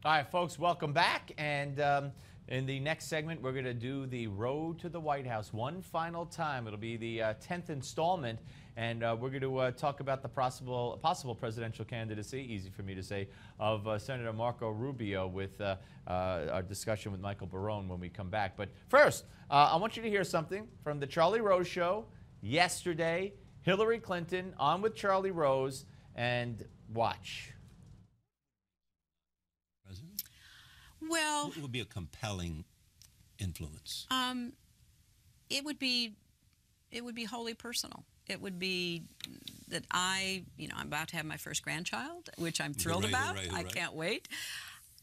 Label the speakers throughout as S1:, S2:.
S1: All right, folks, welcome back. And in the next segment, we're going to do the road to the White House one final time. It'll be the 10th installment, and we're going to talk about the possible presidential candidacy, easy for me to say, of Senator Marco Rubio with our discussion with Michael Barone when we come back. But first, I want you to hear something from the Charlie Rose Show yesterday. Hillary Clinton on with Charlie Rose, and watch.
S2: President?
S3: Well,
S2: What would be a compelling influence?
S3: it would be wholly personal. It would be that I'm about to have my first grandchild, which I'm thrilled about. I can't wait.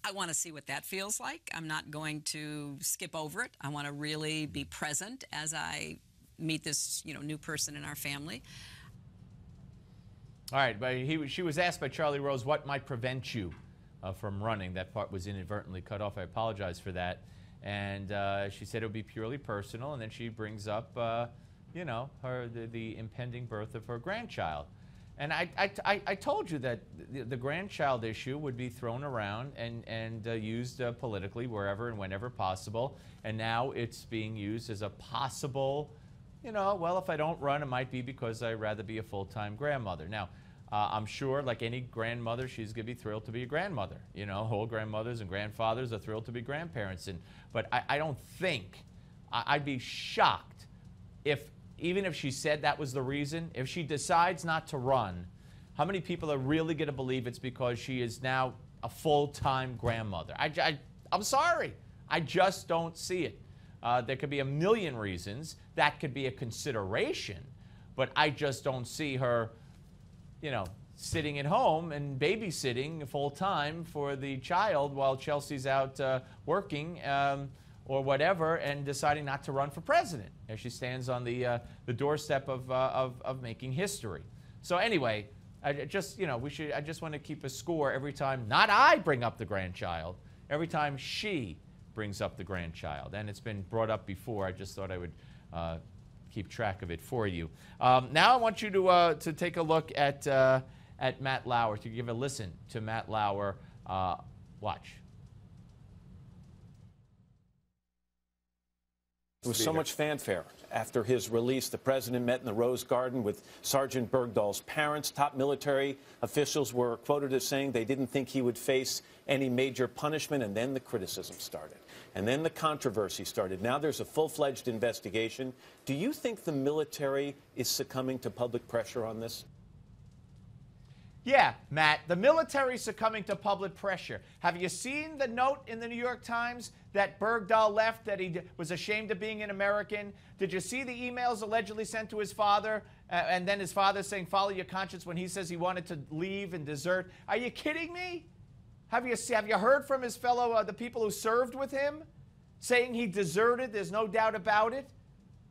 S3: I want to see what that feels like. I'm not going to skip over it. I want to really be present as I meet this, new person in our family.
S1: All right, but she was asked by Charlie Rose what might prevent you from running. That part was inadvertently cut off. I apologize for that. And she said it would be purely personal. And then she brings up, the impending birth of her grandchild. And I told you that the grandchild issue would be thrown around and used politically wherever and whenever possible. And now it's being used as a possible, well, if I don't run, it might be because I'd rather be a full-time grandmother. Now, I'm sure, like any grandmother, she's going to be thrilled to be a grandmother. Whole grandmothers and grandfathers are thrilled to be grandparents. But I don't think, I'd be shocked even if she said that was the reason, if she decides not to run, how many people are really going to believe it's because she is now a full-time grandmother? I'm sorry. I just don't see it. There could be a million reasons. That could be a consideration. But I just don't see her sitting at home and babysitting full-time for the child while Chelsea's out working or whatever and deciding not to run for president as she stands on the doorstep of making history. So anyway, I just want to keep a score every time, not I bring up the grandchild, every time she brings up the grandchild. And it's been brought up before. I just thought I would keep track of it for you. Now I want you to take a look at Matt Lauer, to give a listen to Matt Lauer. Watch.
S4: There was so much fanfare after his release. The president met in the Rose Garden with Sergeant Bergdahl's parents. Top military officials were quoted as saying they didn't think he would face any major punishment, and then the criticism started. And then the controversy started. Now there's a full-fledged investigation. Do you think the military is succumbing to public pressure on this?
S1: Yeah, Matt, the military succumbing to public pressure. Have you seen the note in the New York Times that Bergdahl left, that he was ashamed of being an American? Did you see the emails allegedly sent to his father, and then his father saying, follow your conscience, when he says he wanted to leave and desert? Are you kidding me? Have you heard from his fellow, the people who served with him, saying he deserted? There's no doubt about it.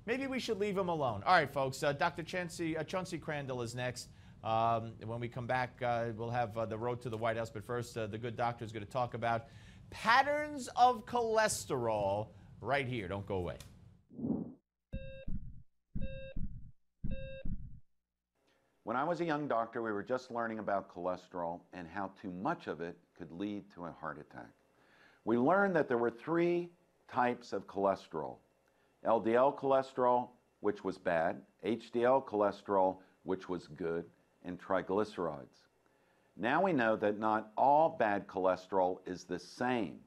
S1: Maybe we should leave him alone. All right, folks, Dr. Chauncey Crandall is next. When we come back, we'll have the road to the White House. But first, the good doctor is going to talk about patterns of cholesterol right here. Don't go away.
S5: When I was a young doctor, we were just learning about cholesterol and how too much of it could lead to a heart attack. We learned that there were three types of cholesterol: LDL cholesterol, which was bad; HDL cholesterol, which was good; and triglycerides. Now we know that not all bad cholesterol is the same.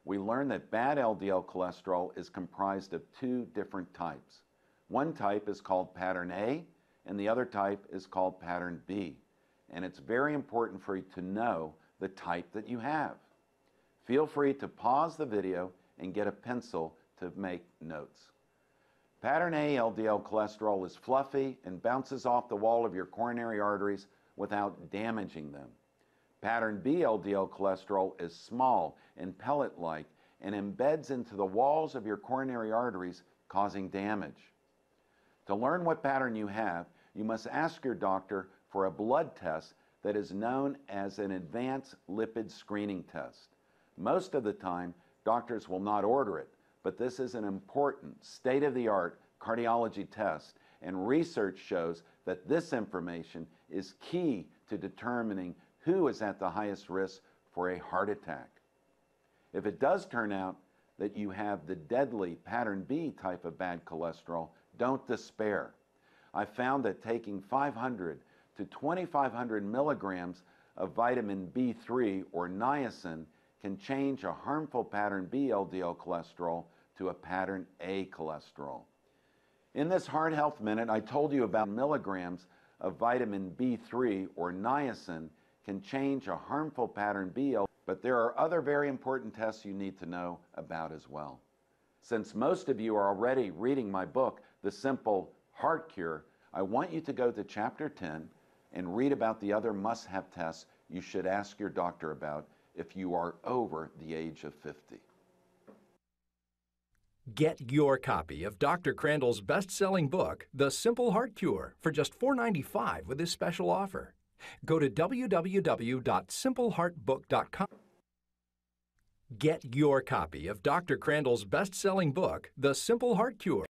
S5: We learned that bad LDL cholesterol is comprised of two different types. One type is called pattern A, and the other type is called pattern B. And it's very important for you to know the type that you have. Feel free to pause the video and get a pencil to make notes. Pattern A LDL cholesterol is fluffy and bounces off the wall of your coronary arteries without damaging them. Pattern B LDL cholesterol is small and pellet-like and embeds into the walls of your coronary arteries, causing damage. To learn what pattern you have, you must ask your doctor for a blood test that is known as an advanced lipid screening test. Most of the time, doctors will not order it, but this is an important, state-of-the-art cardiology test, and research shows that this information is key to determining who is at the highest risk for a heart attack. If it does turn out that you have the deadly pattern B type of bad cholesterol, don't despair. I found that taking 500 to 2,500 milligrams of vitamin B3 or niacin can change a harmful pattern B LDL cholesterol to a pattern A cholesterol. In this Heart Health Minute, I told you about milligrams of vitamin B3 or niacin can change a harmful pattern B LDL, but there are other very important tests you need to know about as well. Since most of you are already reading my book, The Simple Heart Cure, I want you to go to Chapter 10 and read about the other must-have tests you should ask your doctor about if you are over the age of 50.
S6: Get your copy of Dr. Crandall's best-selling book, The Simple Heart Cure, for just $4.95 with this special offer. Go to www.simpleheartbook.com. Get your copy of Dr. Crandall's best-selling book, The Simple Heart Cure.